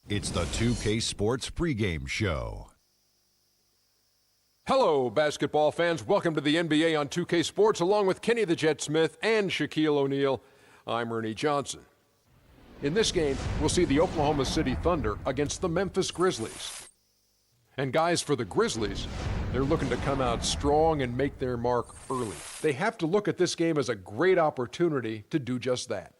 It's the 2K Sports pregame show. Hello, basketball fans. Welcome to the NBA on 2K Sports, along with Kenny the Jet Smith and Shaquille O'Neal. I'm Ernie Johnson. In this game, we'll see the Oklahoma City Thunder against the Memphis Grizzlies. And guys, for the Grizzlies, they're looking to come out strong and make their mark early. They have to look at this game as a great opportunity to do just that.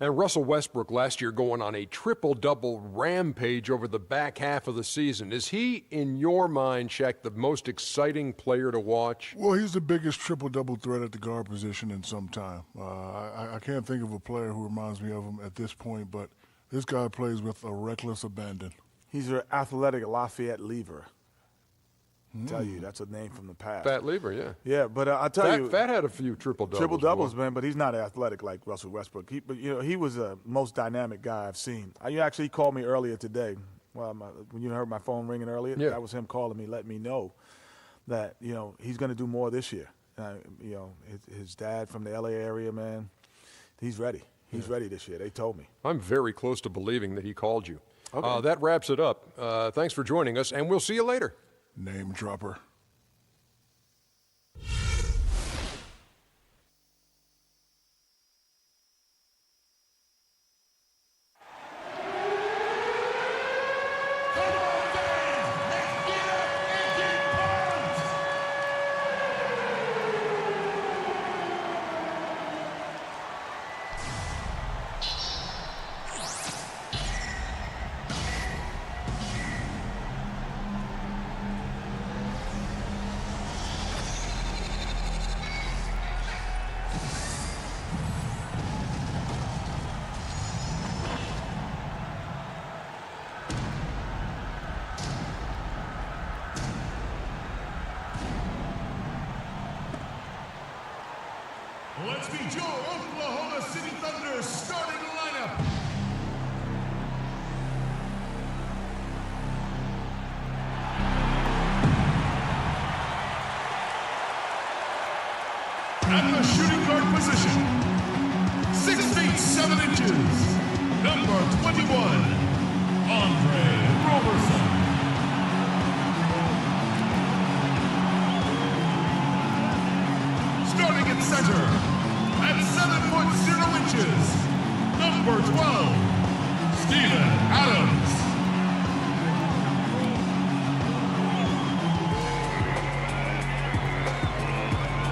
And Russell Westbrook last year going on a triple-double rampage over the back half of the season. Is he, in your mind, Shaq, the most exciting player to watch? Well, he's the biggest triple-double threat at the guard position in some time. I can't think of a player who reminds me of him at this point, but this guy plays with a reckless abandon. He's your athletic Lafayette Lever. Tell you, that's a name from the past. Fat Lever, yeah. Yeah, but I'll tell you. Fat had a few triple-doubles. Triple-doubles, man, but he's not athletic like Russell Westbrook. He was the most dynamic guy I've seen. You actually called me earlier today. Well, when you heard my phone ringing earlier, yeah. That was him calling me, letting me know that, he's going to do more this year. His dad from the L.A. area, man, he's ready. He's ready this year. They told me. I'm very close to believing that he called you. Okay. That wraps it up. Thanks for joining us, and we'll see you later. Name dropper. Let's meet your Oklahoma City Thunder starting lineup. At the shooting guard position, 6 feet 7 inches, number 21, Andre Roberson. Starting at center, at 7 foot 0 inches, number 12, Steven Adams.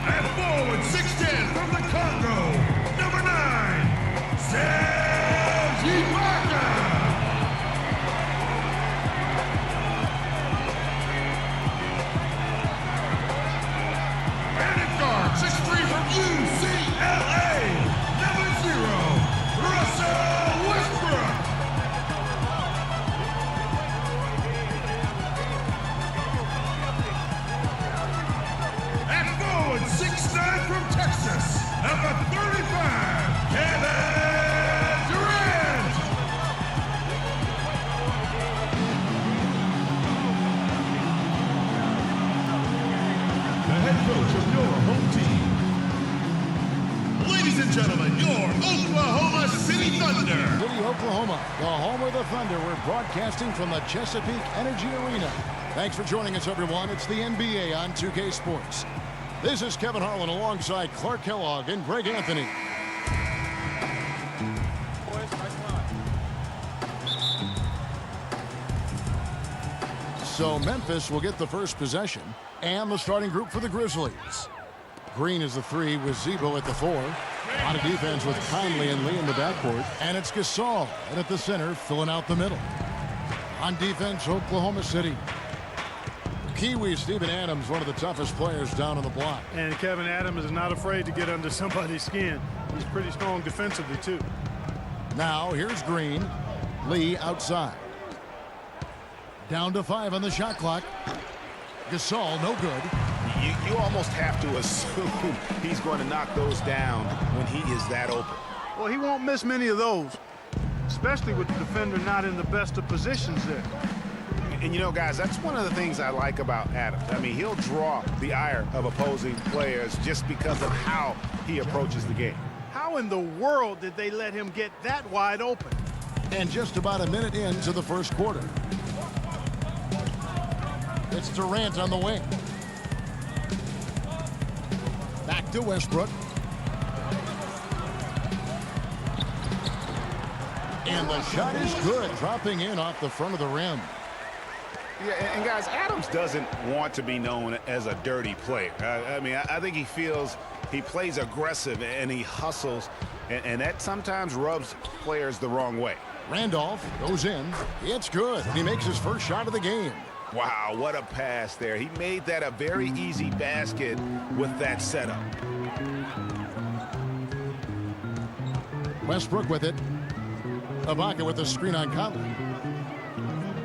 At forward 6'10" from the Congo, number 9, Serge Ibaka. And at guard 6'3" from UCLA, number 0, Russell Westbrook. At forward 6'9" from Texas, number 35, Kevin Durant. The head coach of your home team. Ladies and gentlemen, your Oklahoma City Thunder. City, Oklahoma, the home of the Thunder. We're broadcasting from the Chesapeake Energy Arena. Thanks for joining us, everyone. It's the NBA on 2K Sports. This is Kevin Harlan alongside Clark Kellogg and Greg Anthony. So Memphis will get the first possession and the starting group for the Grizzlies. Green is the 3 with Zebo at the 4. On a defense with Conley and Lee in the backcourt. And it's Gasol and at the center filling out the middle. On defense, Oklahoma City. Kiwi Steven Adams, one of the toughest players down on the block. And Kevin Adams is not afraid to get under somebody's skin. He's pretty strong defensively, too. Now, here's Green. Lee outside. Down to 5 on the shot clock. Gasol, no good. You almost have to assume he's going to knock those down when he is that open. Well, he won't miss many of those, especially with the defender not in the best of positions there. And, you know, guys, that's one of the things I like about Adams. I mean, he'll draw the ire of opposing players just because of how he approaches the game. How in the world did they let him get that wide open? And just about a minute into the first quarter. It's Durant on the wing. Back to Westbrook. And the shot is good, dropping in off the front of the rim. Yeah, and guys, Adams doesn't want to be known as a dirty player. I mean, I think he feels he plays aggressive and he hustles, and that sometimes rubs players the wrong way. Randolph goes in. It's good. He makes his first shot of the game. Wow, what a pass there. He made that a very easy basket with that setup. Westbrook with it. Ibaka with the screen on Conley.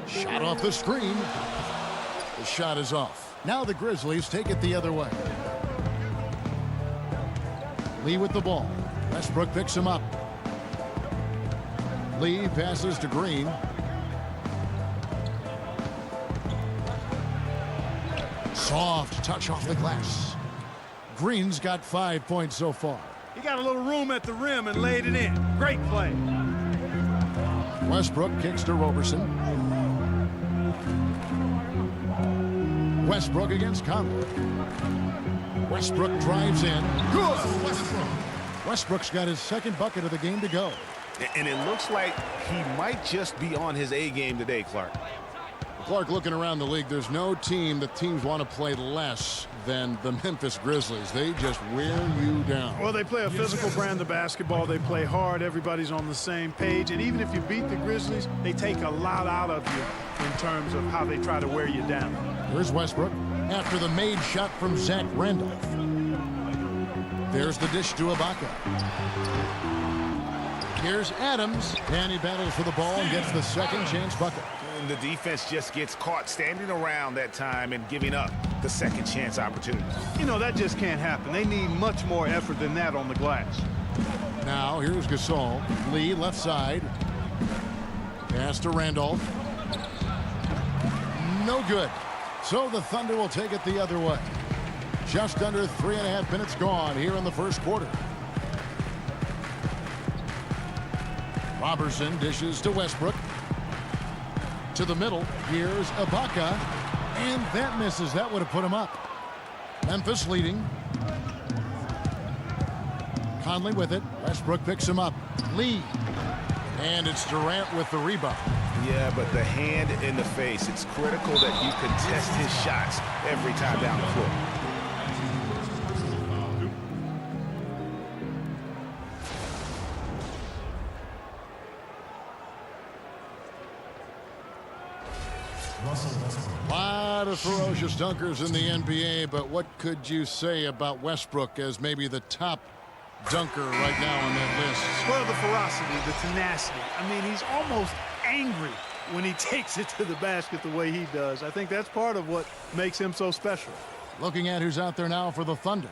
Shot off the screen. The shot is off. Now the Grizzlies take it the other way. Lee with the ball. Westbrook picks him up. Lee passes to Green. Soft touch off the glass. Green's got 5 points so far. He got a little room at the rim and laid it in. Great play. Westbrook kicks to Roberson. Westbrook against Conley. Westbrook drives in. Good! Westbrook. Westbrook's got his second bucket of the game to go. And it looks like he might just be on his A game today, Clark. Clark, looking around the league, there's no team that teams want to play less than the Memphis Grizzlies. They just wear you down. Well, they play a physical brand of basketball. They play hard. Everybody's on the same page. And even if you beat the Grizzlies, they take a lot out of you in terms of how they try to wear you down. Here's Westbrook after the made shot from Zach Randolph. There's the dish to Ibaka. Here's Adams, and he battles for the ball and gets the second chance bucket. And the defense just gets caught standing around that time and giving up the second chance opportunity. You know, that just can't happen. They need much more effort than that on the glass. Now, here's Gasol. Lee, left side. Pass to Randolph. No good. So the Thunder will take it the other way. Just under 3.5 minutes gone here in the first quarter. Robertson dishes to Westbrook. To the middle. Here's Ibaka. And that misses. That would have put him up. Memphis leading. Conley with it. Westbrook picks him up. Lee. And it's Durant with the rebound. Yeah, but the hand in the face. It's critical that you contest his shots every time down the floor. A lot of ferocious dunkers in the NBA, but what could you say about Westbrook as maybe the top dunker right now on that list? Well, the ferocity, the tenacity. I mean, he's almost angry when he takes it to the basket the way he does. I think that's part of what makes him so special. Looking at who's out there now for the Thunder.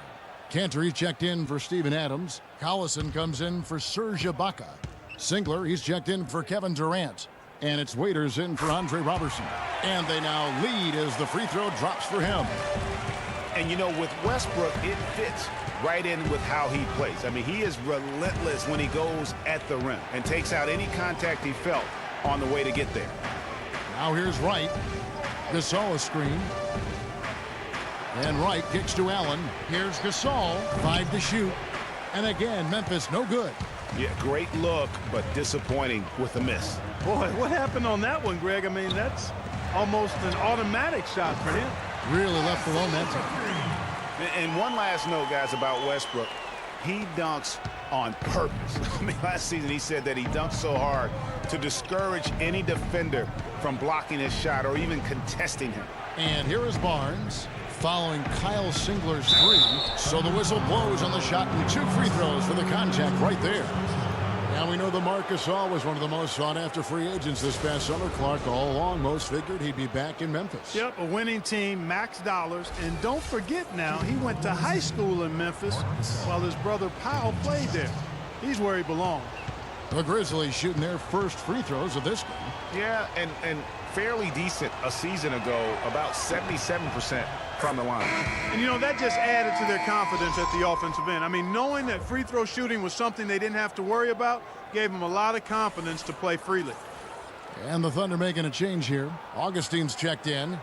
Cantor checked in for Steven Adams. Collison comes in for Serge Ibaka. Singler, he's checked in for Kevin Durant. And it's Waiters in for Andre Robertson. And they now lead as the free throw drops for him. And, you know, with Westbrook, it fits right in with how he plays. I mean, he is relentless when he goes at the rim and takes out any contact he felt on the way to get there. Now here's Wright. Gasol a screen. And Wright kicks to Allen. Here's Gasol. 5 to shoot. And again, Memphis no good. Yeah, great look, but disappointing with a miss. Boy, what happened on that one, Greg? I mean, that's almost an automatic shot for him. Really left the momentum. And one last note, guys, about Westbrook. He dunks on purpose. I mean, last season he said that he dunked so hard to discourage any defender from blocking his shot or even contesting him. And here is Barnes following Kyle Singler's three. So the whistle blows on the shot and 2 free throws for the contact right there. Now we know that Marc Gasol was one of the most sought-after free agents this past summer. Clark, all along, most figured he'd be back in Memphis. Yep, a winning team, max dollars. And don't forget now, he went to high school in Memphis while his brother Powell played there. He's where he belongs. The Grizzlies shooting their first free throws of this game. Yeah, and fairly decent a season ago, about 77% from the line. And, you know, that just added to their confidence at the offensive end. I mean, knowing that free throw shooting was something they didn't have to worry about gave them a lot of confidence to play freely. And the Thunder making a change here. Augustine's checked in.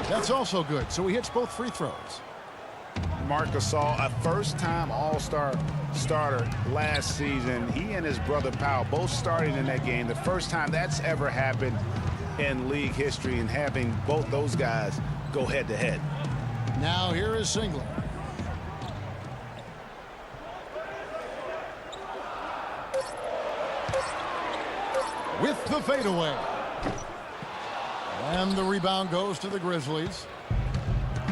That's also good. So he hits both free throws. Marc Gasol, a first-time All-Star starter last season. He and his brother Powell both starting in that game. The first time that's ever happened in league history, and having both those guys go head-to-head. Now here is Singler. With the fadeaway. And the rebound goes to the Grizzlies.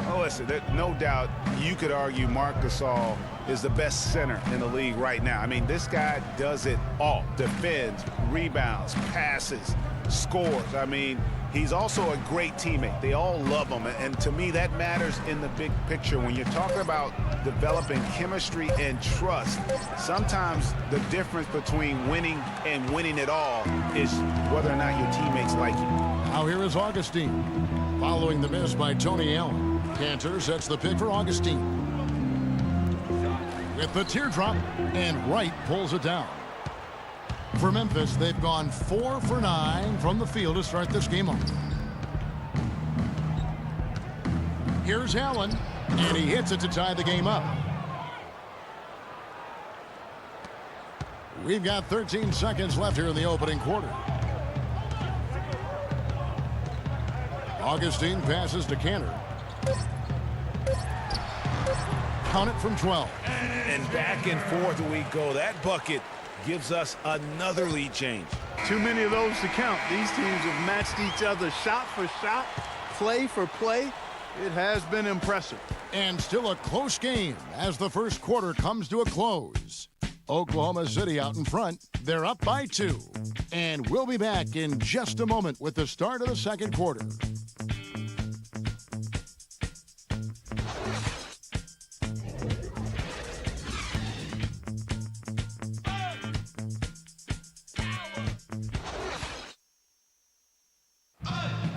Oh, listen, no doubt you could argue Marc Gasol is the best center in the league right now. I mean, this guy does it all. Defends, rebounds, passes, scores. I mean, he's also a great teammate. They all love him. And to me, that matters in the big picture. When you're talking about developing chemistry and trust, sometimes the difference between winning and winning it all is whether or not your teammates like you. Now here is Augustine. Following the miss by Tony Allen. Cantor sets the pick for Augustine. With the teardrop, and Wright pulls it down. For Memphis, they've gone 4 for 9 from the field to start this game off. Here's Allen, and he hits it to tie the game up. We've got 13 seconds left here in the opening quarter. Augustine passes to Cantor. Count it from 12. And back and forth we go. That bucket gives us another lead change. Too many of those to count. These teams have matched each other shot for shot, play for play. It has been impressive. And still a close game as the first quarter comes to a close. Oklahoma City out in front. They're up by 2. And we'll be back in just a moment with the start of the second quarter.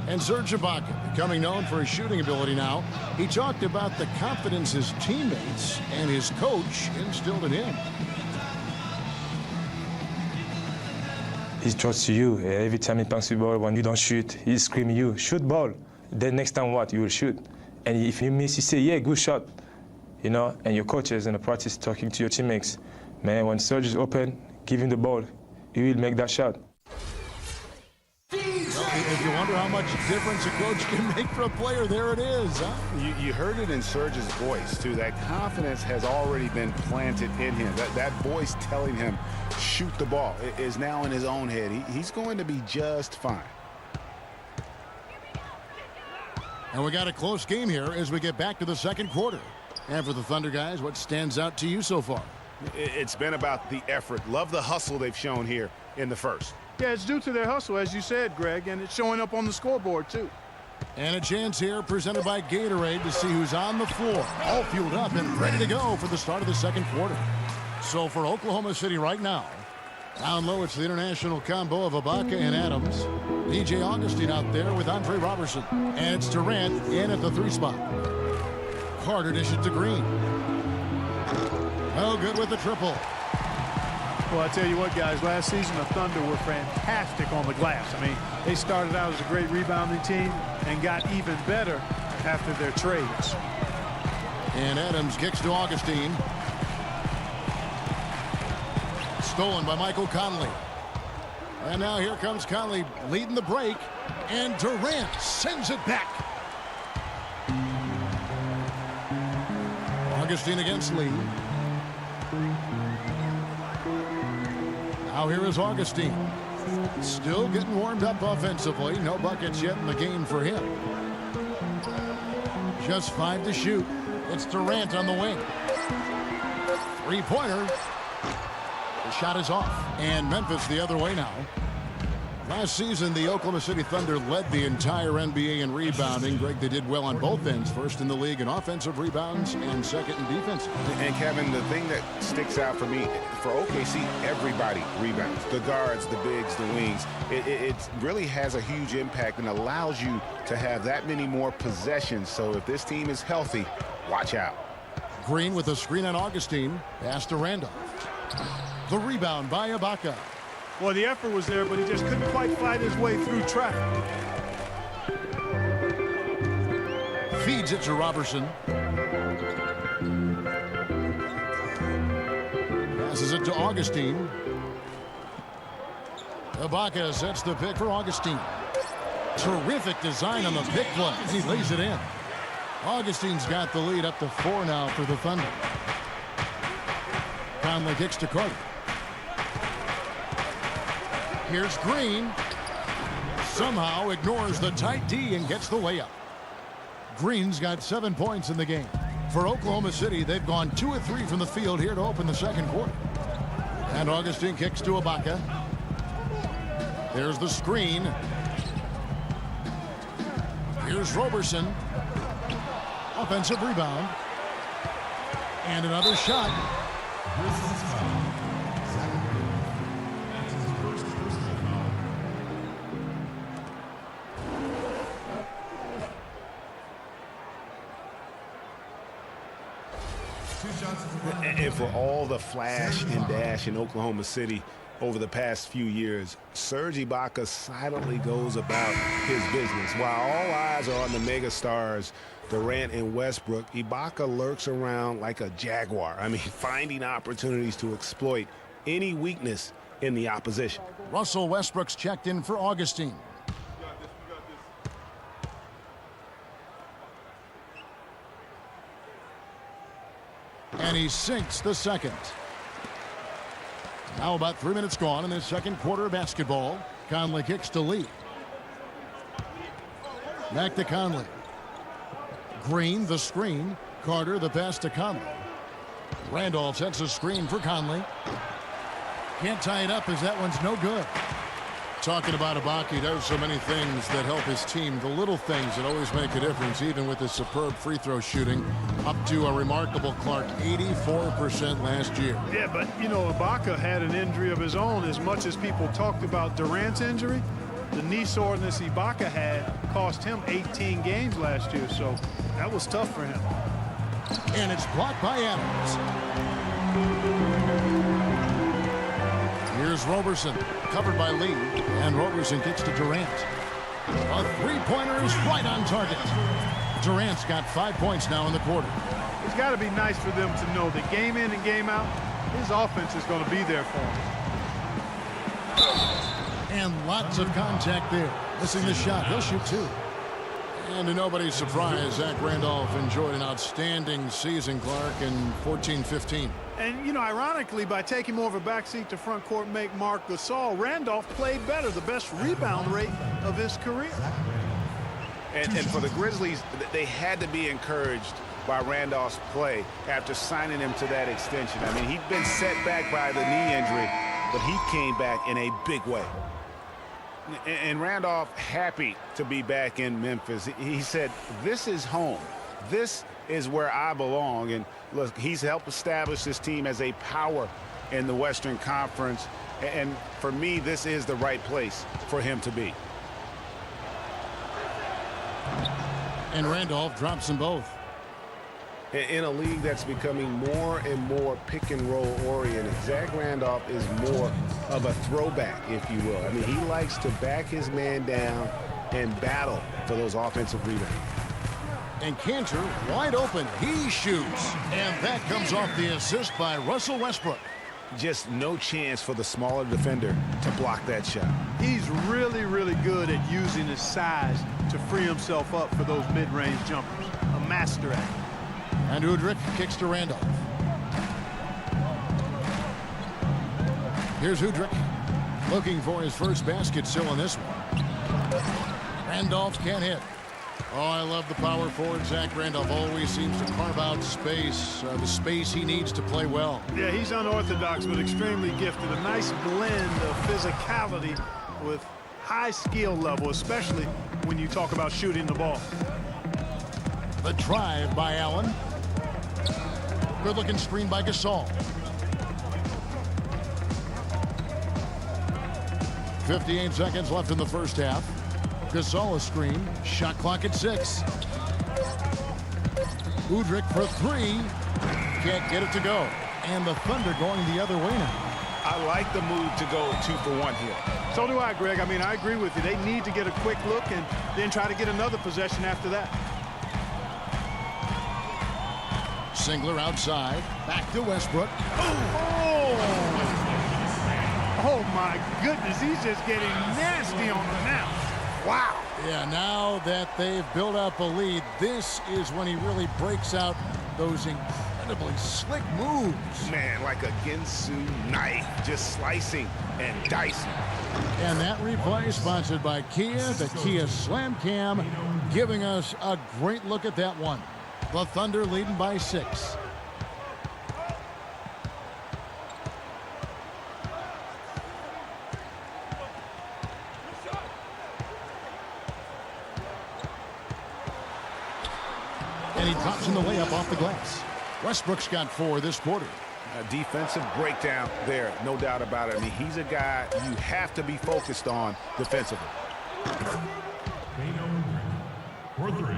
And Serge Ibaka, becoming known for his shooting ability now, he talked about the confidence his teammates and his coach instilled in him. He trusts you. Every time he punches the ball, when you don't shoot, he screams you, shoot ball. Then next time what? You will shoot. And if you miss, you say, yeah, good shot. You know, and your coaches in the practice talking to your teammates. Man, when Serge is open, give him the ball. He will make that shot. If you wonder how much difference a coach can make for a player, there it is. Huh? You heard it in Serge's voice, too. That confidence has already been planted in him. That voice telling him, shoot the ball, is now in his own head. He's going to be just fine. And we got a close game here as we get back to the second quarter. And for the Thunder guys, what stands out to you so far? It's been about the effort. Love the hustle they've shown here in the first. Yeah, it's due to their hustle, as you said, Greg, and it's showing up on the scoreboard, too. And a chance here presented by Gatorade to see who's on the floor, all fueled up and ready to go for the start of the second quarter. So for Oklahoma City right now, down low, it's the international combo of Ibaka and Adams. DJ Augustine out there with Andre Robertson. And it's Durant in at the 3 spot. Carter dishes to Green. Oh, good with the triple. Well, I tell you what, guys, last season the Thunder were fantastic on the glass. I mean, they started out as a great rebounding team and got even better after their trades. And Adams kicks to Augustine. Stolen by Michael Conley. And now here comes Conley leading the break. And Durant sends it back. Augustine against Lee. Now here is Augustine. Still getting warmed up offensively. No buckets yet in the game for him. Just 5 to shoot. It's Durant on the wing. 3-pointer. The shot is off. And Memphis the other way now. Last season, the Oklahoma City Thunder led the entire NBA in rebounding. Greg, they did well on both ends. First in the league in offensive rebounds and second in defense. And Kevin, the thing that sticks out for me, for OKC, everybody rebounds. The guards, the bigs, the wings. It really has a huge impact and allows you to have that many more possessions. So if this team is healthy, watch out. Green with a screen on Augustine. Pass to Randolph. The rebound by Ibaka. Well, the effort was there, but he just couldn't quite fight his way through traffic. Feeds it to Robertson. Passes it to Augustine. Ibaka sets the pick for Augustine. Terrific design on the pick play. He lays it in. Augustine's got the lead up to 4 now for the Thunder. Conley kicks to Carter. Here's Green. Somehow ignores the tight D and gets the layup. Green's got 7 points in the game. For Oklahoma City, they've gone 2 of 3 from the field here to open the second quarter. And Augustine kicks to Ibaka. There's the screen. Here's Robertson. Offensive rebound. And another shot. And for all the flash and dash in Oklahoma City over the past few years, Serge Ibaka silently goes about his business. While all eyes are on the mega stars, Durant and Westbrook, Ibaka lurks around like a jaguar. I mean, finding opportunities to exploit any weakness in the opposition. Russell Westbrook's checked in for Augustine. And he sinks the second. Now about 3 minutes gone in this second quarter of basketball. Conley kicks to Lee. Back to Conley. Green, the screen. Carter, the pass to Conley. Randolph sets a screen for Conley. Can't tie it up as that one's no good. Talking about Ibaka, he does so many things that help his team. The little things that always make a difference, even with his superb free throw shooting. Up to a remarkable, Clark, 84% last year. Yeah, but, you know, Ibaka had an injury of his own. As much as people talked about Durant's injury, the knee soreness Ibaka had cost him 18 games last year, so that was tough for him. And it's blocked by Adams. Here's Robertson, covered by Lee, and Robertson kicks to Durant. A three-pointer is right on target. Durant's got 5 points now in the quarter. It's got to be nice for them to know that game in and game out, his offense is going to be there for him. And lots of contact there. Missing the shot. He'll shoot 2. And to nobody's surprise, Zach Randolph enjoyed an outstanding season, Clark, in 14-15. And, you know, ironically, by taking more of a backseat to front court make Marc Gasol, Randolph played better, the best rebound rate of his career. And for the Grizzlies, they had to be encouraged by Randolph's play after signing him to that extension. I mean, he'd been set back by the knee injury, but he came back in a big way. And Randolph happy to be back in Memphis. He said, this is home. This is where I belong. And look, he's helped establish this team as a power in the Western Conference. And for me, this is the right place for him to be. And Randolph drops them both. In a league that's becoming more and more pick and roll oriented, Zach Randolph is more of a throwback, if you will. I mean, he likes to back his man down and battle for those offensive rebounds. And Cantor wide open. He shoots. And that comes off the assist by Russell Westbrook. Just no chance for the smaller defender to block that shot. He's really, really good at using his size to free himself up for those mid-range jumpers. A master at it. And Udrich kicks to Randolph. Here's Udrich looking for his first basket still in this one. Randolph can't hit. Oh, I love the power forward. Zach Randolph always seems to carve out space, the space he needs to play well. Yeah, he's unorthodox but extremely gifted. A nice blend of physicality with high skill level, especially when you talk about shooting the ball. The drive by Allen. Good-looking screen by Gasol. 58 seconds left in the first half. Gasol a screen. Shot clock at 6. Udrich for 3. Can't get it to go. And the Thunder going the other way now. I like the move to go 2 for 1 here. So do I, Greg. I mean, I agree with you. They need to get a quick look and then try to get another possession after that. Singler outside. Back to Westbrook. Oh, my goodness. He's just getting nasty on them now. Wow. Yeah, now that they've built up a lead, this is when he really breaks out those incredibly slick moves. Man, like a Ginsu knife, just slicing and dicing. And that replay sponsored by Kia, the Kia Slam Cam, giving us a great look at that one. The Thunder leading by 6. And he drops in the layup off the glass. Westbrook's got 4 this quarter. A defensive breakdown there, no doubt about it. I mean, he's a guy you have to be focused on defensively. For 3.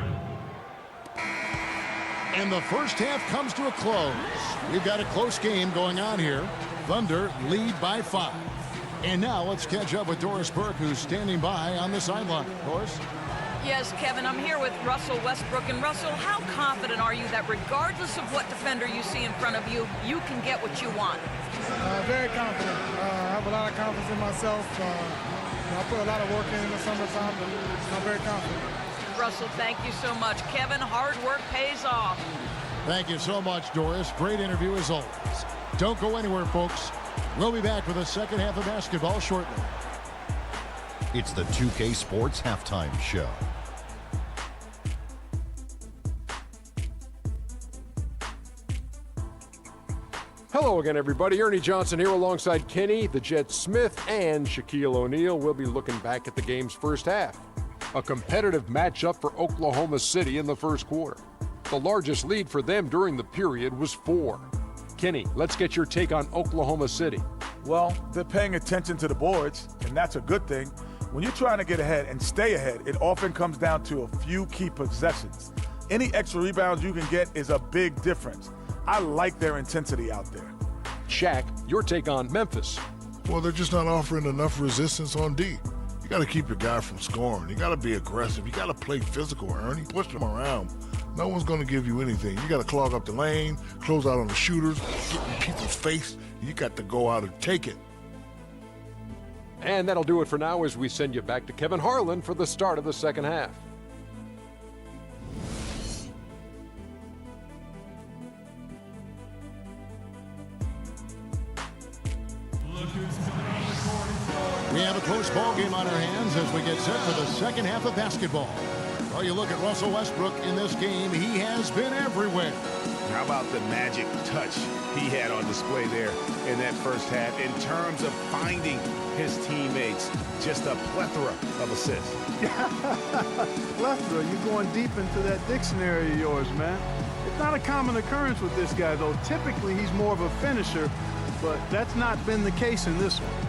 And the first half comes to a close. We've got a close game going on here. Thunder lead by 5. And now let's catch up with Doris Burke, who's standing by on the sideline. Doris? Yes, Kevin, I'm here with Russell Westbrook. And Russell, how confident are you that regardless of what defender you see in front of you, you can get what you want? Very confident. I have a lot of confidence in myself. I put a lot of work in the summertime, but I'm very confident. Russell, thank you so much. Kevin, hard work pays off. Thank you so much, Doris. Great interview as always. Don't go anywhere, folks. We'll be back with the second half of basketball shortly. It's the 2K Sports Halftime Show. Hello again, everybody. Ernie Johnson here alongside Kenny, the Jet Smith, and Shaquille O'Neal. We'll be looking back at the game's first half. A competitive matchup for Oklahoma City in the first quarter. The largest lead for them during the period was 4. Kenny, let's get your take on Oklahoma City. Well, they're paying attention to the boards, and that's a good thing. When you're trying to get ahead and stay ahead, it often comes down to a few key possessions. Any extra rebounds you can get is a big difference. I like their intensity out there. Shaq, your take on Memphis. Well, they're just not offering enough resistance on D. You got to keep your guy from scoring. You got to be aggressive. You got to play physical, Ernie. Push them around. No one's going to give you anything. You got to clog up the lane, close out on the shooters, get in people's face. You got to go out and take it. And that'll do it for now as we send you back to Kevin Harlan for the start of the second half. We have a close ball game on our hands as we get set for the second half of basketball. Well, you look at Russell Westbrook in this game, he has been everywhere. How about the magic touch he had on display there in that first half in terms of finding his teammates? Just a plethora of assists. Plethora, you're going deep into that dictionary of yours, man. It's not a common occurrence with this guy, though. Typically, he's more of a finisher, but that's not been the case in this one.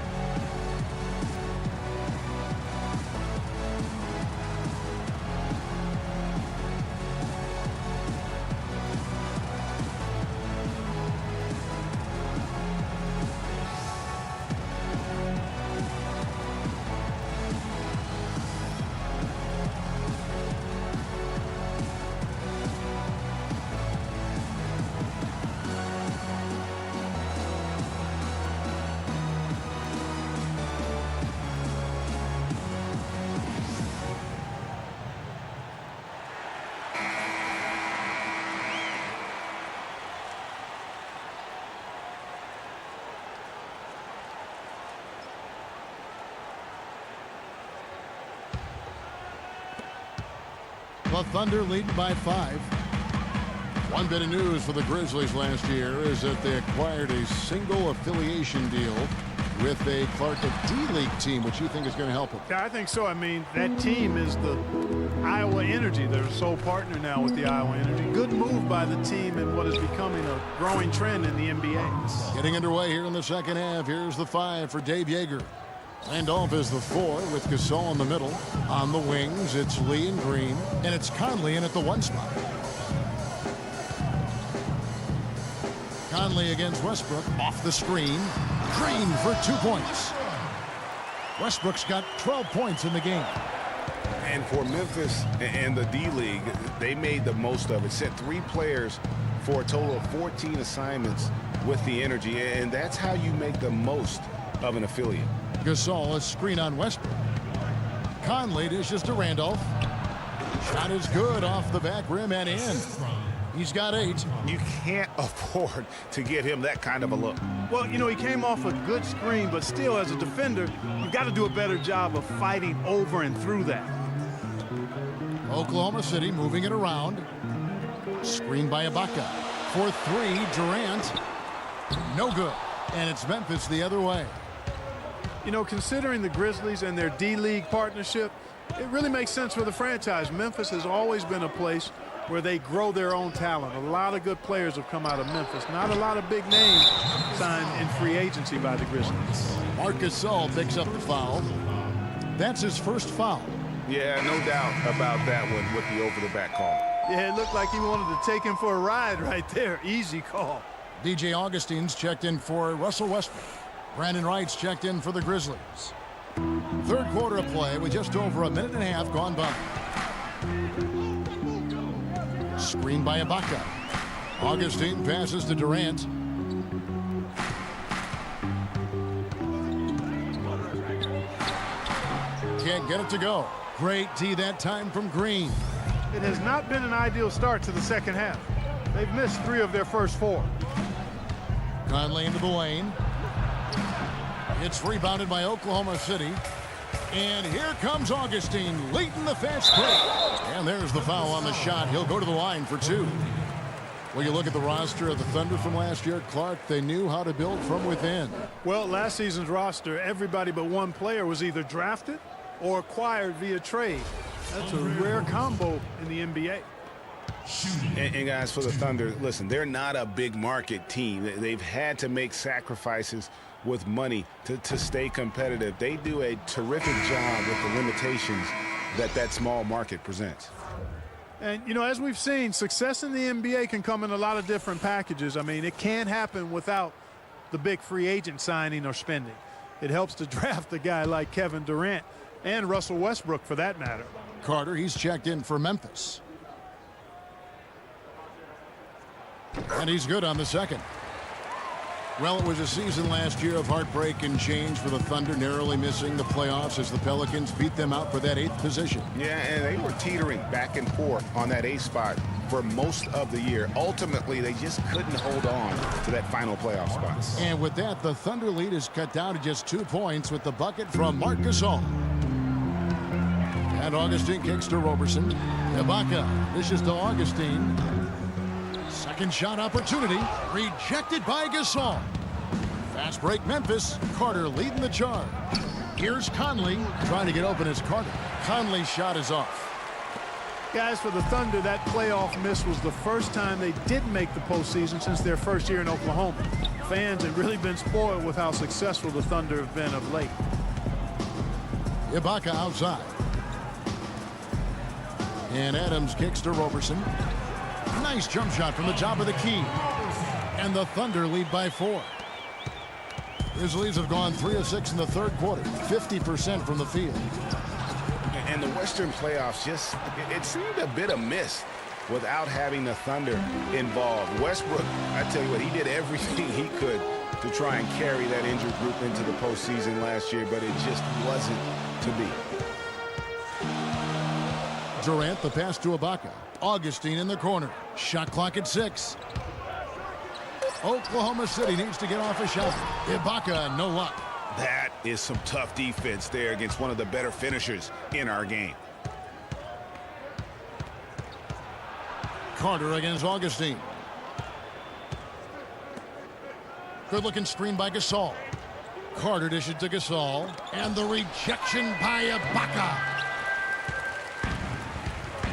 The Thunder leading by 5. One bit of news for the Grizzlies last year is that they acquired a single affiliation deal with a Clark D-League team, which you think is going to help him. Yeah, I think so. I mean, that team is the Iowa Energy. They're a sole partner now with the Iowa Energy. Good move by the team in what is becoming a growing trend in the NBA. Getting underway here in the second half. Here's the 5 for Dave Yeager. Randolph is the 4 with Gasol in the middle. On the wings, it's Lee and Green, and it's Conley in at the 1 spot. Conley against Westbrook, off the screen. Green for 2 points. Westbrook's got 12 points in the game. And for Memphis and the D-League, they made the most of it. Sent 3 players for a total of 14 assignments with the Energy, and that's how you make the most of an affiliate. Gasol, a screen on Westbrook. Conley dishes to Randolph. Shot is good off the back rim and in. He's got 8. You can't afford to get him that kind of a look. Well, you know, he came off a good screen, but still, as a defender, you've got to do a better job of fighting over and through that. Oklahoma City moving it around. Screen by Ibaka. For 3, Durant. No good. And it's Memphis the other way. You know, considering the Grizzlies and their D-League partnership, it really makes sense for the franchise. Memphis has always been a place where they grow their own talent. A lot of good players have come out of Memphis. Not a lot of big names signed in free agency by the Grizzlies. Marc Gasol picks up the foul. That's his first foul. Yeah, no doubt about that one with the over-the-back call. Yeah, it looked like he wanted to take him for a ride right there. Easy call. DJ Augustine's checked in for Russell Westbrook. Brandon Wright's checked in for the Grizzlies. Third quarter of play with just over a minute and a half gone by. Screen by Ibaka. Augustine passes to Durant. Can't get it to go. Great D that time from Green. It has not been an ideal start to the second half. They've missed 3 of their first 4. Conley into the lane. It's rebounded by Oklahoma City. And here comes Augustine leading the fast break. And there's the foul on the shot. He'll go to the line for 2. Well, you look at the roster of the Thunder from last year, Clark, they knew how to build from within. Well, last season's roster, everybody but one player was either drafted or acquired via trade. That's a rare combo in the NBA. And guys, for the Thunder, listen, they're not a big market team. They've had to make sacrifices with money to stay competitive. They do a terrific job with the limitations that small market presents. And, you know, as we've seen, success in the NBA can come in a lot of different packages. I mean, it can't happen without the big free agent signing or spending. It helps to draft a guy like Kevin Durant and Russell Westbrook, for that matter. Carter, he's checked in for Memphis. And he's good on the second. Well, it was a season last year of heartbreak and change for the Thunder, narrowly missing the playoffs as the Pelicans beat them out for that 8th position. Yeah, and they were teetering back and forth on that 8th spot for most of the year. Ultimately, they just couldn't hold on to that final playoff spot. And with that, the Thunder lead is cut down to just 2 points with the bucket from Marc Gasol. And Augustine kicks to Roberson. Ibaka dishes to Augustine. Second shot opportunity, rejected by Gasol. Fast break Memphis. Carter leading the charge. Here's Conley trying to get open as Carter. Conley's shot is off. Guys, for the Thunder, that playoff miss was the first time they didn't make the postseason since their first year in Oklahoma. Fans have really been spoiled with how successful the Thunder have been of late. Ibaka outside. And Adams kicks to Roberson. Nice jump shot from the top of the key. And the Thunder lead by 4. Grizzlies have gone 3 of 6 in the third quarter, 50% from the field. And the Western playoffs just, it seemed a bit amiss without having the Thunder involved. Westbrook, I tell you what, he did everything he could to try and carry that injured group into the postseason last year, but it just wasn't to be. Durant, the pass to Ibaka. Augustine in the corner. Shot clock at 6. Oklahoma City needs to get off a shot. Ibaka, no luck. That is some tough defense there against one of the better finishers in our game. Carter against Augustine. Good looking screen by Gasol. Carter dishes to Gasol, and the rejection by Ibaka.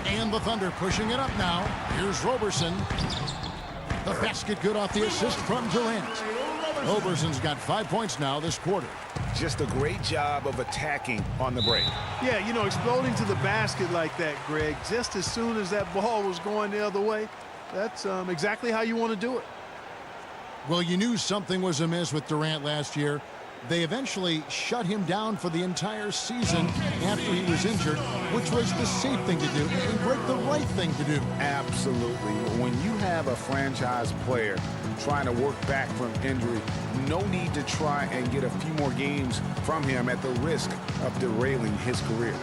And the Thunder pushing it up now. Here's Roberson. The basket good off the assist from Durant. Roberson's got 5 points now this quarter. Just a great job of attacking on the break. Yeah, you know, exploding to the basket like that, Greg, just as soon as that ball was going the other way, that's exactly how you want to do it. Well, you knew something was amiss with Durant last year. They eventually shut him down for the entire season after he was injured, which was the safe thing to do and the right thing to do. Absolutely. When you have a franchise player trying to work back from injury, no need to try and get a few more games from him at the risk of derailing his career.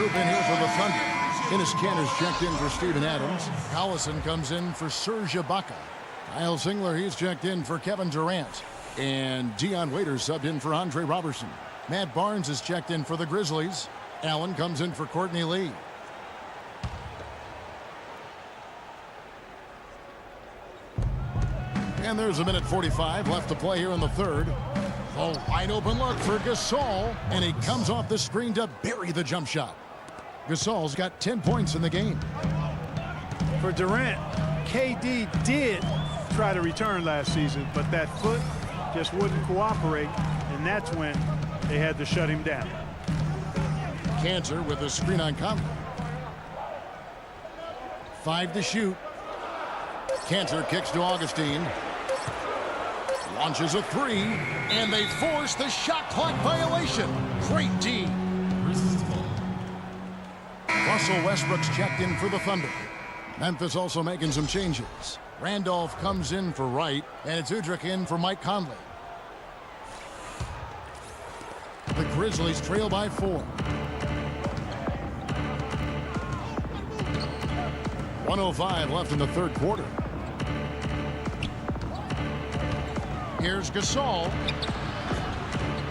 In here for the Thunder. Enes Kanter's checked in for Steven Adams. Collison comes in for Serge Ibaka. Kyle Singler, he's checked in for Kevin Durant. And Dion Waiters subbed in for Andre Robertson. Matt Barnes is checked in for the Grizzlies. Allen comes in for Courtney Lee. And there's a minute 45 left to play here in the third. A wide open look for Gasol. And he comes off the screen to bury the jump shot. Gasol's got 10 points in the game. For Durant, KD did try to return last season, but that foot just wouldn't cooperate, and that's when they had to shut him down. Kanter with a screen on Conley. 5 to shoot. Kanter kicks to Augustine. Launches a 3, and they force the shot clock violation. Great D. Russell Westbrook's checked in for the Thunder. Memphis also making some changes. Randolph comes in for Wright, and it's Udrih in for Mike Conley. The Grizzlies trail by 4. 1:05 left in the third quarter. Here's Gasol.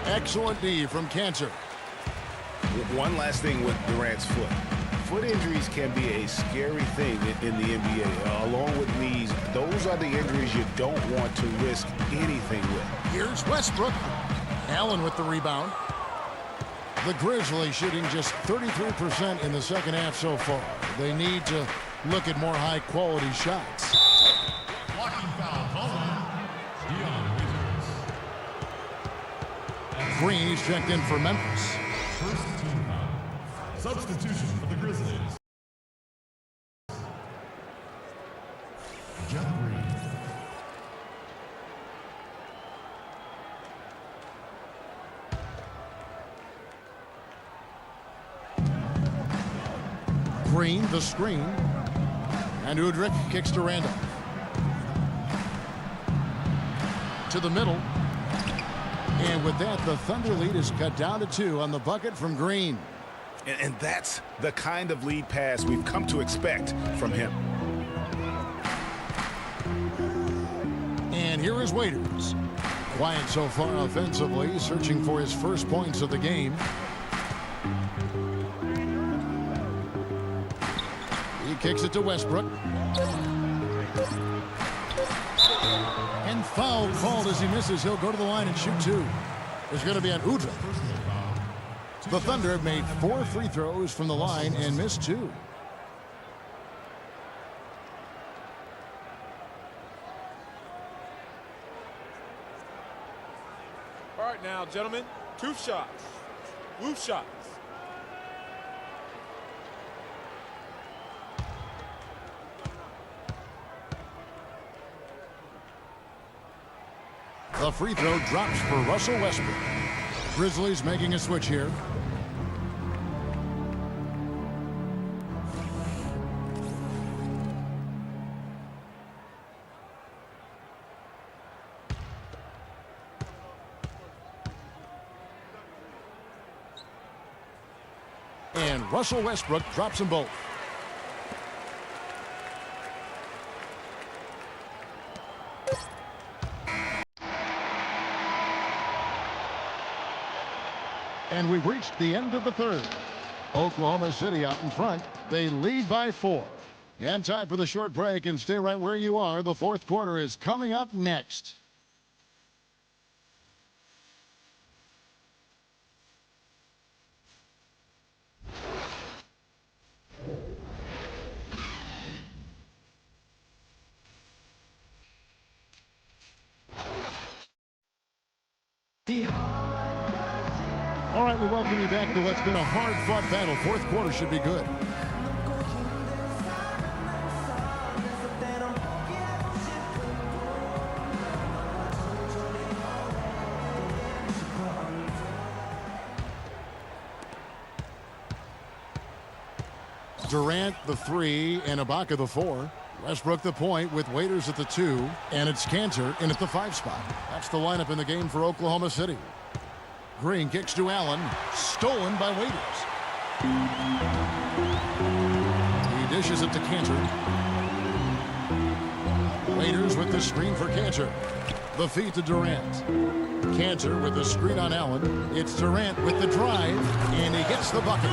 Excellent D from Kanter. One last thing with Durant's foot. Foot injuries can be a scary thing in the NBA. Along with knees, those are the injuries you don't want to risk anything with. Here's Westbrook. Allen with the rebound. The Grizzlies shooting just 33% in the second half so far. They need to look at more high-quality shots. Blocking foul called on Dion Waiters. Green is checked in for Memphis. First team foul. Substitution for the Grizzlies. Jeff Green. Green, the screen. And Udrih kicks to Randolph. To the middle. And with that, the Thunder lead is cut down to 2 on the bucket from Green. And that's the kind of lead pass we've come to expect from him. And here is Waiters. Quiet so far offensively, searching for his first points of the game. He kicks it to Westbrook. And foul called as he misses. He'll go to the line and shoot 2. It's going to be on Udrih. The Thunder have made 4 free throws from the line and missed 2. All right now, gentlemen, 2 shots. Woo shots. The free throw drops for Russell Westbrook. Grizzlies making a switch here. and Russell Westbrook drops them both. And we've reached the end of the third. Oklahoma City out in front. They lead by 4. And time for the short break, and stay right where you are. The fourth quarter is coming up next. All right, we welcome you back to what's been a hard-fought battle. Fourth quarter should be good. Durant the 3 and Ibaka the 4. Westbrook the point with Waiters at the 2, and it's Cantor in at the 5 spot. That's the lineup in the game for Oklahoma City. Green kicks to Allen, stolen by Waiters. He dishes it to Cantor. Waiters with the screen for Cantor. The feed to Durant. Cantor with the screen on Allen. It's Durant with the drive, and he gets the bucket.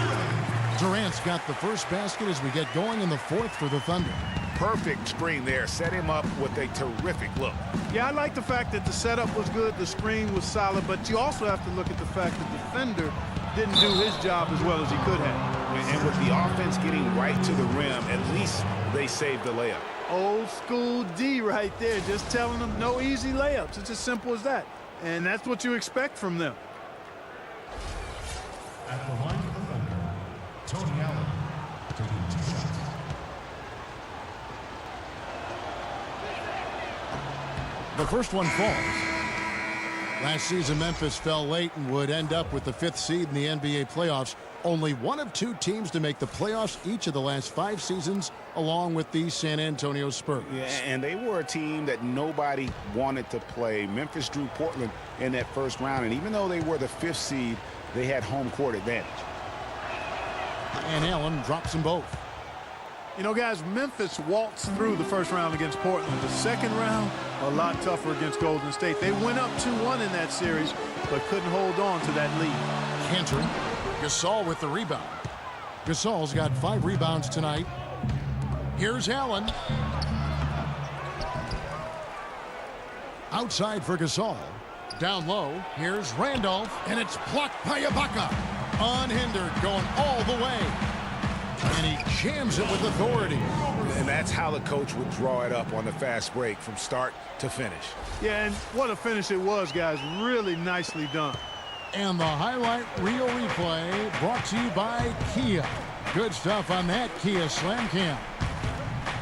Durant's got the first basket as we get going in the fourth for the Thunder. Perfect screen there. Set him up with a terrific look. Yeah, I like the fact that the setup was good, the screen was solid, but you also have to look at the fact that the defender didn't do his job as well as he could have. And with the offense getting right to the rim, at least they saved the layup. Old school D right there, just telling them no easy layups. It's as simple as that. And that's what you expect from them. At the line of the Thunder, Tony Allen taking 2 shots. The first one falls. Last season, Memphis fell late and would end up with the 5th seed in the NBA playoffs. Only one of 2 teams to make the playoffs each of the last 5 seasons, along with the San Antonio Spurs. Yeah, and they were a team that nobody wanted to play. Memphis drew Portland in that first round, and even though they were the 5th seed, they had home court advantage. And Allen drops them both. You know, guys, Memphis waltzed through the first round against Portland. The second round, a lot tougher against Golden State. They went up 2-1 in that series, but couldn't hold on to that lead. Cantor, Gasol with the rebound. Gasol's got 5 rebounds tonight. Here's Allen. Outside for Gasol. Down low, here's Randolph, and it's blocked by Ibaka. Unhindered, going all the way. And he jams it with authority. And that's how the coach would draw it up on the fast break from start to finish. Yeah, and what a finish it was, guys. Really nicely done. And the highlight reel replay brought to you by Kia. Good stuff on that Kia Slam Cam.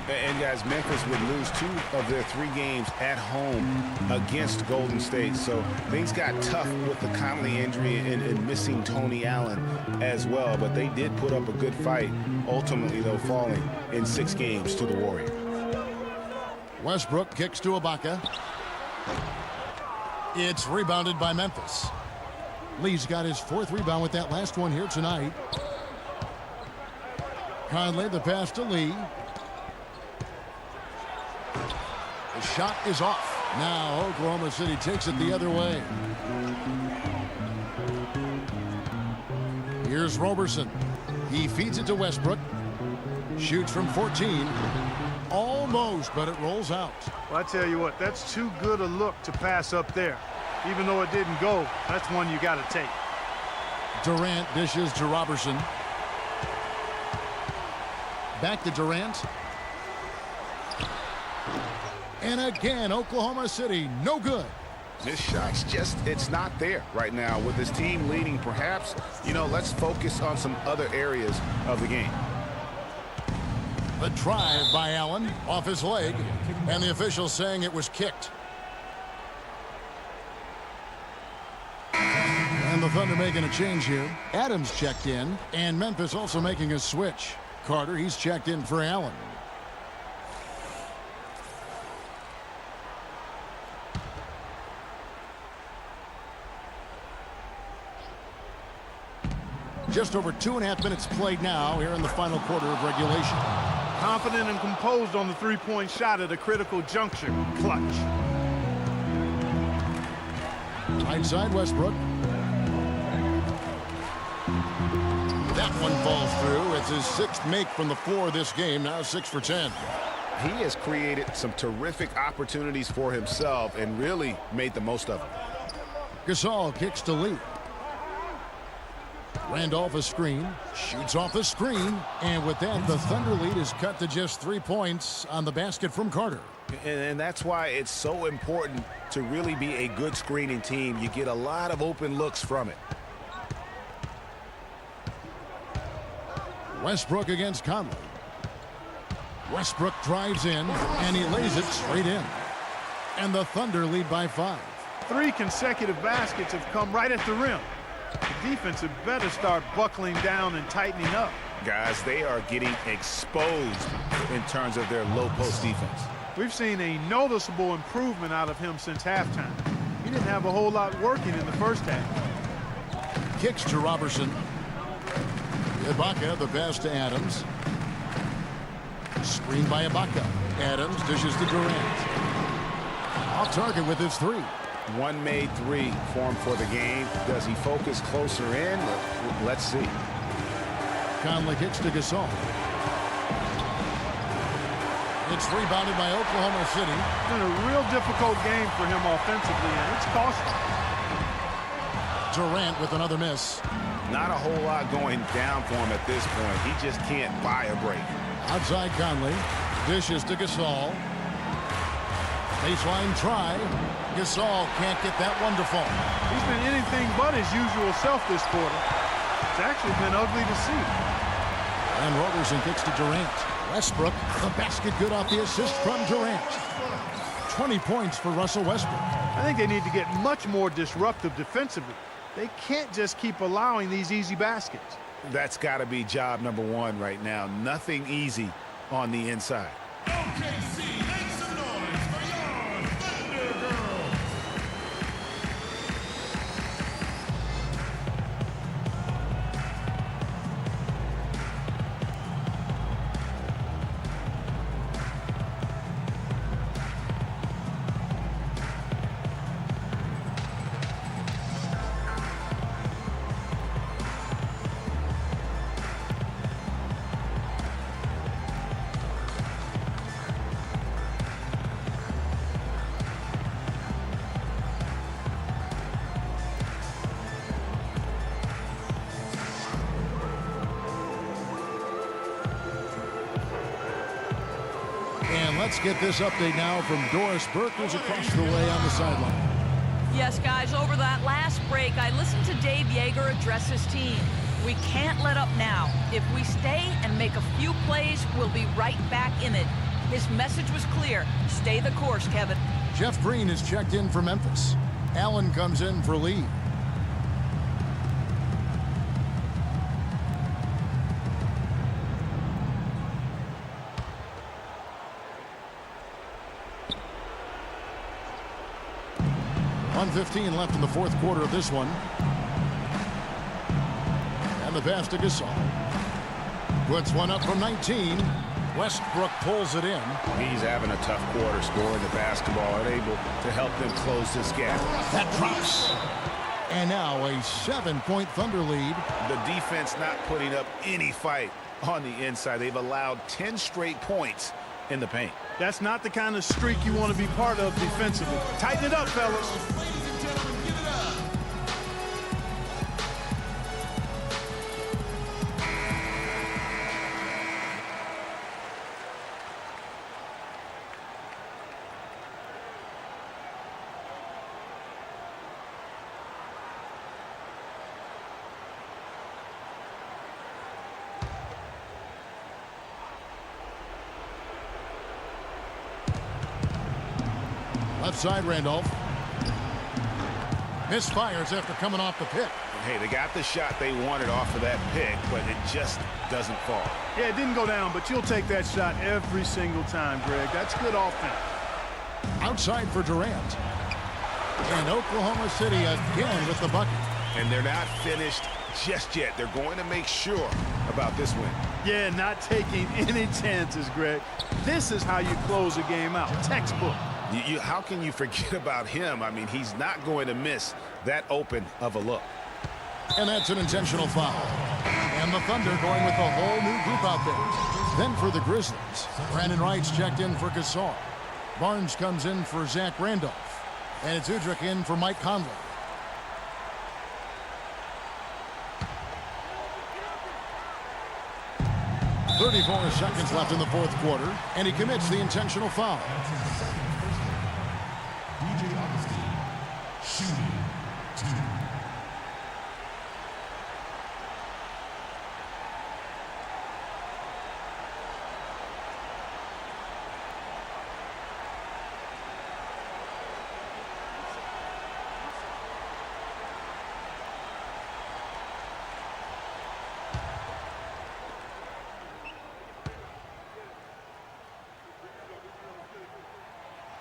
And guys, Memphis would lose 2 of their 3 games at home against Golden State. So things got tough with the Conley injury and missing Tony Allen as well. But they did put up a good fight, ultimately, though, falling in 6 games to the Warriors. Westbrook kicks to Ibaka. It's rebounded by Memphis. Lee's got his 4th rebound with that last one here tonight. Conley, the pass to Lee. The shot is off. Now Oklahoma City takes it the other way. Here's Roberson. He feeds it to Westbrook. Shoots from 14. Almost, but it rolls out. Well, I tell you what, that's too good a look to pass up there. Even though it didn't go, that's one you got to take. Durant dishes to Robertson. Back to Durant. And again, Oklahoma City, no good. This shot's just, it's not there right now. With this team leading, perhaps, let's focus on some other areas of the game. The drive by Allen off his leg, and the official saying it was kicked. And the Thunder making a change here. Adams checked in, and Memphis also making a switch. Carter, he's checked in for Allen. Just over 2.5 minutes played now here in the final quarter of regulation. Confident and composed on the three-point shot at a critical juncture. Clutch. Right side, Westbrook. That one falls through. It's his 6th make from the floor this game. Now 6 for 10. He has created some terrific opportunities for himself and really made the most of them. Gasol kicks to Lee. Randolph a screen, shoots off the screen, and with that, the Thunder lead is cut to just 3 points on the basket from Carter. And that's why it's so important to really be a good screening team. You get a lot of open looks from it. Westbrook against Conley. Westbrook drives in, and he lays it straight in. And the Thunder lead by 5. 3 consecutive baskets have come right at the rim. The defense had better start buckling down and tightening up. Guys, they are getting exposed in terms of their low post defense. We've seen a noticeable improvement out of him since halftime. He didn't have a whole lot working in the first half. Kicks to Robertson. Ibaka, the pass to Adams. Screen by Ibaka. Adams dishes to Durant. Off target with his 3. One made 3 for him for the game. Does he focus closer in? Let's see. Conley kicks to Gasol. It's rebounded by Oklahoma City. It's been a real difficult game for him offensively, and it's costly. Durant with another miss. Not a whole lot going down for him at this point. He just can't buy a break. Outside Conley. Dishes to Gasol. Baseline try. Gasol can't get that one to fall. He's been anything but his usual self this quarter. It's actually been ugly to see. And Robertson kicks to Durant. Westbrook, the basket good off the assist from Durant. 20 points for Russell Westbrook. I think they need to get much more disruptive defensively. They can't just keep allowing these easy baskets. That's got to be job number 1 right now. Nothing easy on the inside. OKC, make some noise for your Thunder Girls. Let's get this update now from Doris Burke, who's across the way on the sideline. Yes, guys, over that last break, I listened to Dave Yeager address his team. We can't let up now. If we stay and make a few plays, we'll be right back in it. His message was clear. Stay the course, Kevin. Jeff Green is checked in for Memphis. Allen comes in for Lee. .1:15 left in the fourth quarter of this one. And the pass to Gasol. Puts one up from 19. Westbrook pulls it in. He's having a tough quarter scoring the basketball and able to help them close this gap. That drops. And now a 7-point Thunder lead. The defense not putting up any fight on the inside. They've allowed 10 straight points in the paint. That's not the kind of streak you want to be part of defensively. Tighten it up, fellas. Ladies and gentlemen, give it up. Left side, Randolph. Misfires after coming off the pick. Hey, they got the shot they wanted off of that pick, but it just doesn't fall. Yeah, it didn't go down, but you'll take that shot every single time, Greg. That's good offense. Outside for Durant. And Oklahoma City again with the bucket. And they're not finished just yet. They're going to make sure about this win. Yeah, not taking any chances, Greg. This is how you close a game out. Textbook. How can you forget about him? I mean, he's not going to miss that open of a look. And that's an intentional foul. And the Thunder going with a whole new group out there. Then for the Grizzlies, Brandon Wright's checked in for Gasol. Barnes comes in for Zach Randolph. And it's Udrich in for Mike Conley. .34 seconds left in the fourth quarter, and he commits the intentional foul. Shooting 2.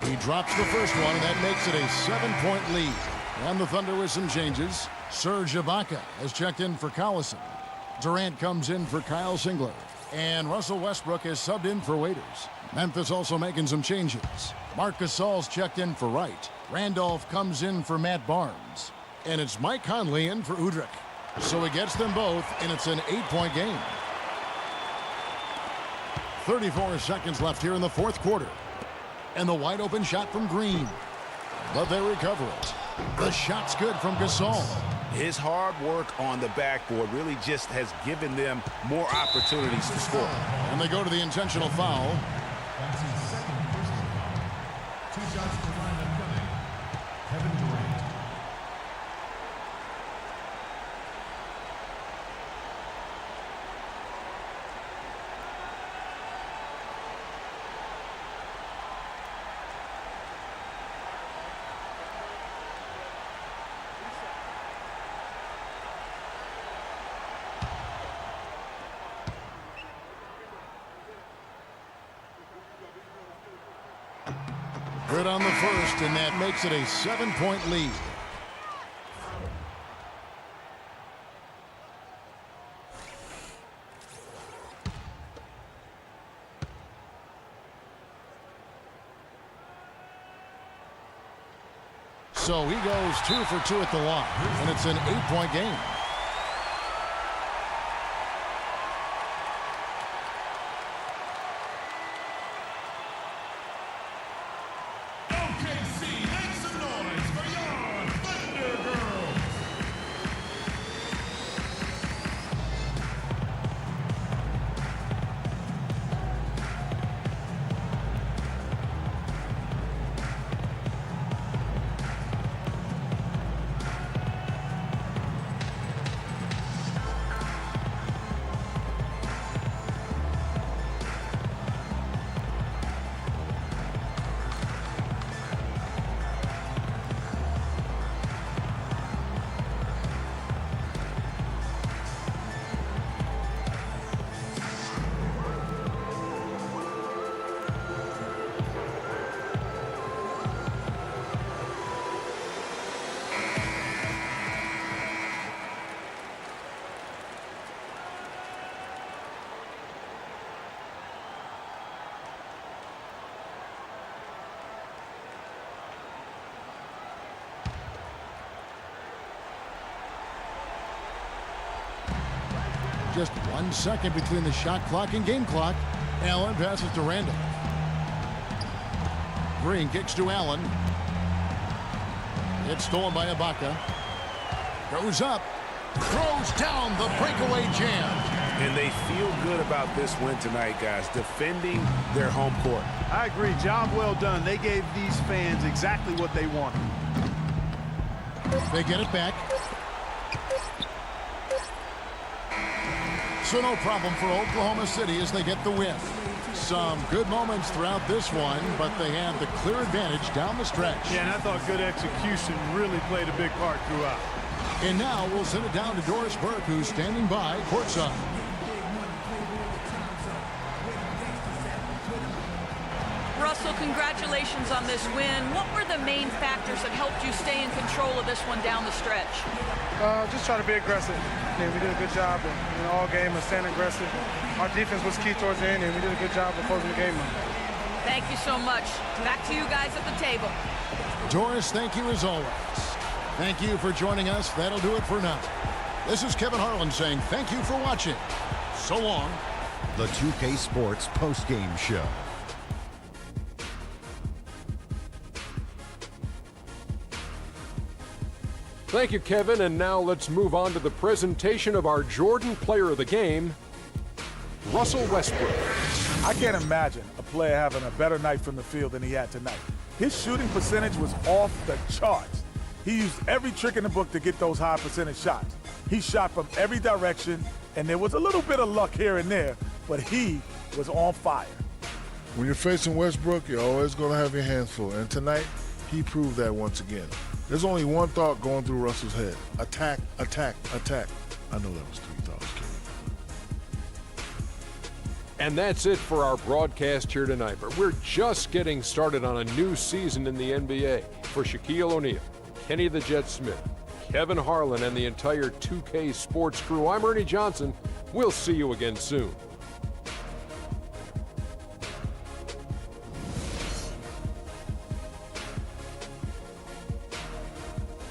He drops the first one, and that makes it a 7-point lead. And the Thunder with some changes. Serge Ibaka has checked in for Collison. Durant comes in for Kyle Singler. And Russell Westbrook has subbed in for Waiters. Memphis also making some changes. Marc Gasol's checked in for Wright. Randolph comes in for Matt Barnes. And it's Mike Conley in for Udrich. So he gets them both, and it's an 8-point game. 34 seconds left here in the fourth quarter. And the wide open shot from Green. But they recover it. The shot's good from Gasol. His hard work on the backboard really just has given them more opportunities to score. And they go to the intentional foul. That's his second personal foul. 2 shots to the line upcoming. Kevin Durant. Good on the first, and that makes it a 7-point lead. So he goes 2 for 2 at the line, and it's an 8-point game. Just 1 second between the shot clock and game clock. Allen passes to Randall. Green kicks to Allen. It's stolen by Ibaka. Goes up. Throws down the breakaway jam. And they feel good about this win tonight, guys, defending their home court. I agree. Job well done. They gave these fans exactly what they wanted. They get it back. So no problem for Oklahoma City as they get the win. Some good moments throughout this one, but they had the clear advantage down the stretch. Yeah, and I thought good execution really played a big part throughout. And now we'll send it down to Doris Burke, who's standing by courtside. Russell, congratulations congratulations on this win. What were the main factors that helped you stay in control of this one down the stretch? Just try to be aggressive. We did a good job in all game of staying aggressive. Our defense was key towards the end, and we did a good job of closing the game out. Thank you so much. Back to you guys at the table. Doris, thank you as always. Thank you for joining us. That'll do it for now. This is Kevin Harlan saying thank you for watching. So long. The 2K Sports postgame show. Thank you, Kevin. And now let's move on to the presentation of our Jordan Player of the Game, Russell Westbrook. I can't imagine a player having a better night from the field than he had tonight. His shooting percentage was off the charts. He used every trick in the book to get those high percentage shots. He shot from every direction, and there was a little bit of luck here and there, but he was on fire. When you're facing Westbrook, you're always going to have your hands full. And tonight, he proved that once again. There's only one thought going through Russell's head. Attack, attack, attack. I know that was 3 thoughts, Kenny. And that's it for our broadcast here tonight. But we're just getting started on a new season in the NBA. For Shaquille O'Neal, Kenny the Jet Smith, Kevin Harlan, and the entire 2K Sports crew, I'm Ernie Johnson. We'll see you again soon.